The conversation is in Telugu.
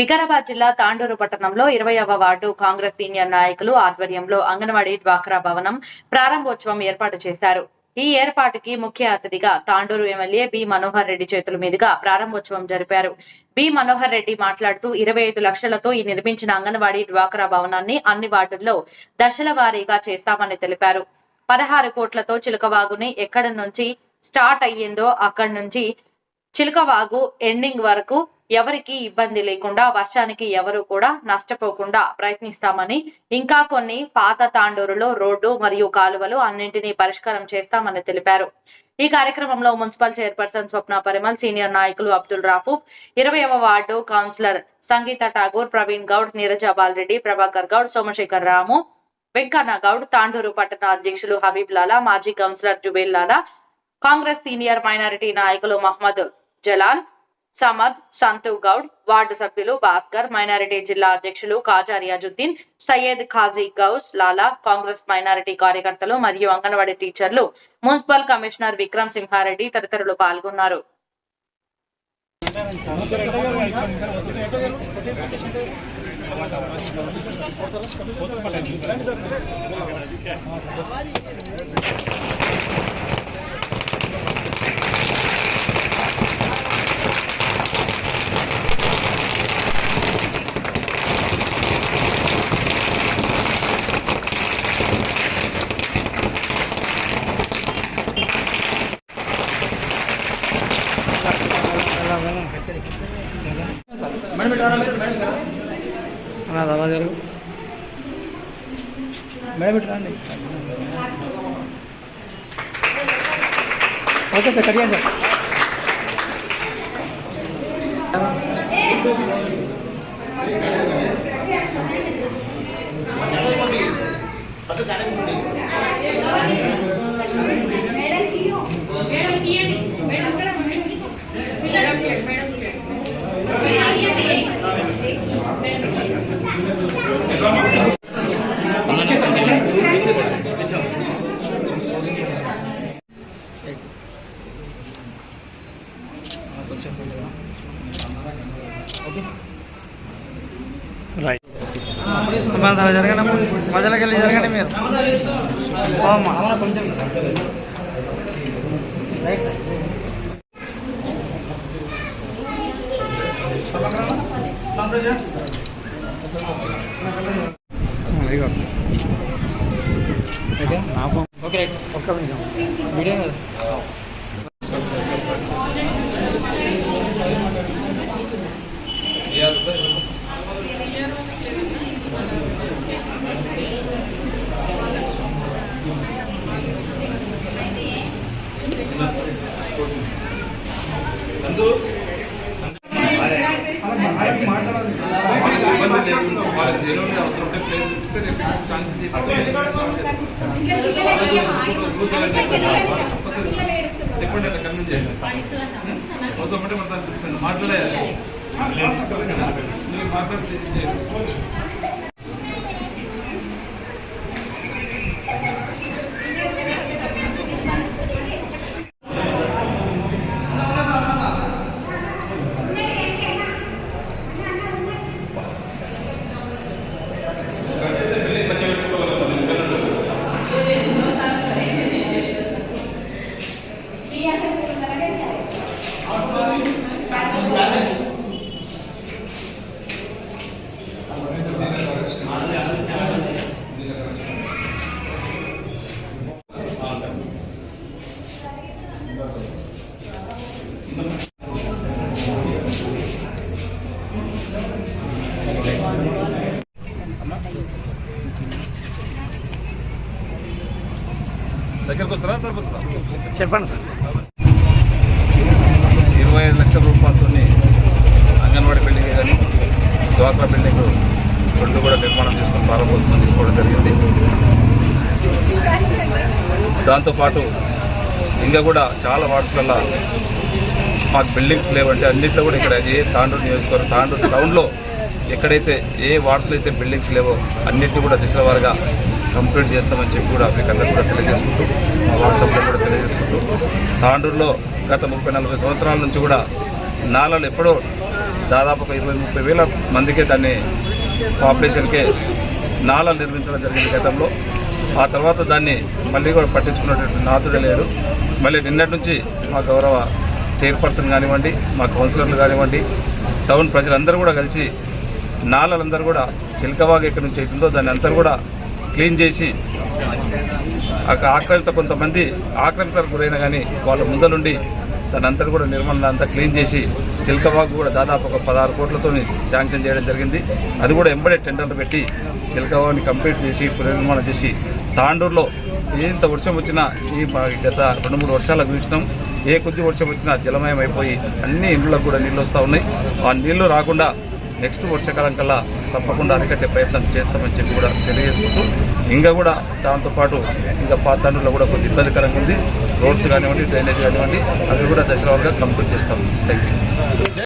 వికారాబాద్ జిల్లా తాండూరు పట్టణంలో 20వ వార్డు కాంగ్రెస్ సీనియర్ నాయకులు ఆధ్వర్యంలో అంగన్వాడీ డ్వాక్రా భవనం ప్రారంభోత్సవం ఏర్పాటు చేశారు. ఈ ఏర్పాటుకి ముఖ్య అతిథిగా తాండూరు ఎమ్మెల్యే బి మనోహర్ రెడ్డి చేతుల మీదుగా ప్రారంభోత్సవం జరిపారు. బి మనోహర్ రెడ్డి మాట్లాడుతూ 25 లక్షలతో ఈ నిర్మించిన అంగన్వాడీ డ్వాక్రా భవనాన్ని అన్ని వార్డుల్లో దశల వారీగా చేస్తామని తెలిపారు. 16 కోట్లతో చిలకవాగుని ఎక్కడి నుంచి స్టార్ట్ అయ్యిందో అక్కడి నుంచి చిలకవాగు ఎండింగ్ వరకు ఎవరికి ఇబ్బంది లేకుండా వర్షానికి ఎవరు కూడా నష్టపోకుండా ప్రయత్నిస్తామని, ఇంకా కొన్ని పాత తాండూరులో రోడ్డు మరియు కాలువలు అన్నింటినీ పరిష్కారం చేస్తామని తెలిపారు. ఈ కార్యక్రమంలో మున్సిపల్ చైర్పర్సన్ స్వప్న పరిమల్, సీనియర్ నాయకులు అబ్దుల్ రాఫూఫ్, 20వ వార్డు కౌన్సిలర్ సంగీత ఠాగూర్, ప్రవీణ్ గౌడ్, నీరజ బాలరెడ్డి, ప్రభాకర్ గౌడ్, సోమశేఖర్ రాము, వెంకన్న గౌడ్, తాండూరు పట్టణ అధ్యక్షులు హబీబ్ లాలా, మాజీ కౌన్సిలర్ జుబేల్ లాలా, కాంగ్రెస్ సీనియర్ మైనారిటీ నాయకులు మహమ్మద్ జలాల్, సమద్, సంతు గౌడ్, వార్డు సభ్యులు భాస్కర్, మైనారిటీ జిల్లా అధ్యక్షులు కాజా రియాజుద్దీన్, సయ్యద్ ఖాజీ గౌస్ లాలా, కాంగ్రెస్ మైనారిటీ కార్యకర్తలు మరియు అంగన్వాడీ టీచర్లు, మున్సిపల్ కమిషనర్ విక్రమ్ సింహారెడ్డి తదితరులు పాల్గొన్నారు. అలా జరుగు మేడం ఇట్లా అండి. ఓకే సార్, కడియండి సార్. జరగండి, మధ్యలోకి వెళ్ళి జరగండి మీరు. కొంచెం రైట్ సైడ్. ఓకే రైట్, ఒక్క వీడియో చెప్పండి, అట్లా కన్విన్స్ చేయండి. అవసరం అంటే మనం తీసుకుని మాట్లాడాలి. దగ్గరకు వస్తారా సార్? చెప్పండి సార్. 25 లక్షల రూపాయలతో అంగన్వాడీ బిల్డింగ్ కానీ డ్వాక్రా బిల్డింగ్ రెండు కూడా నిర్మాణం చేసుకుని ప్రారంభోత్సవం తీసుకోవడం జరిగింది. దాంతోపాటు ఇంకా కూడా చాలా వార్డ్స్లలో మాకు బిల్డింగ్స్ లేవంటే అన్నింటిలో కూడా ఇక్కడ ఏ తాండూరు నియోజకవర్గం తాండూరు టౌన్లో ఎక్కడైతే ఏ వార్డ్స్లో అయితే బిల్డింగ్స్ లేవో అన్నింటినీ కూడా దిశల వారీగా కంప్లీట్ చేస్తామని చెప్పి కూడా అప్లికర్లకు కూడా తెలియజేసుకుంటూ మా వాట్సాప్లో కూడా తెలియజేసుకుంటూ తాండూరులో గత 30-40 సంవత్సరాల నుంచి కూడా నాలలు ఎప్పుడో దాదాపు ఒక 20-30 వేల మందికే దాన్ని పాపులేషన్కే నాళాలు నిర్మించడం జరిగింది గతంలో. ఆ తర్వాత దాన్ని మళ్ళీ కూడా పట్టించుకున్నటువంటి నాథుడే లేడు. మళ్ళీ నిన్నటి నుంచి మా గౌరవ చైర్పర్సన్ కానివ్వండి, మా కౌన్సిలర్లు కానివ్వండి, టౌన్ ప్రజలందరూ కూడా కలిసి నాళలందరూ కూడా చిలకవాగు ఎక్కడి నుంచి అవుతుందో దాన్ని అంతా కూడా క్లీన్ చేసి ఆక్రమిత కొంతమంది ఆక్రమితలకు గురైనా కానీ వాళ్ళ ముందలుండి దాని అంతా కూడా నిర్మాణం అంతా క్లీన్ చేసి చిలకవాగు కూడా దాదాపు ఒక 16 కోట్లతో శాంక్షన్ చేయడం జరిగింది. అది కూడా ఎంబడే టెండర్లు పెట్టి చిలకవాగుని కంప్లీట్ చేసి పునర్నిర్మాణం చేసి తాండూరులో ఎంత వర్షం వచ్చినా ఈ గత 2-3 వర్షాలకు చూసినాం, ఏ కొద్ది వర్షం వచ్చినా జలమయం అయిపోయి అన్ని ఇళ్ళకు కూడా నీళ్ళు వస్తూ ఉన్నాయి. ఆ నీళ్లు రాకుండా నెక్స్ట్ వర్షాకాలం కల్లా తప్పకుండా అరికట్టే ప్రయత్నం చేస్తామని చెప్పి కూడా తెలియజేసుకుంటూ, ఇంకా కూడా దాంతోపాటు ఇంకా తాండూరులో కూడా కొద్ది ఇబ్బందికరంగా ఉంది. రోడ్స్ కానివ్వండి, డ్రైనేజ్ కానివ్వండి, అవి కూడా దశల వారీగా కంప్లీట్ చేస్తాం. Thank you.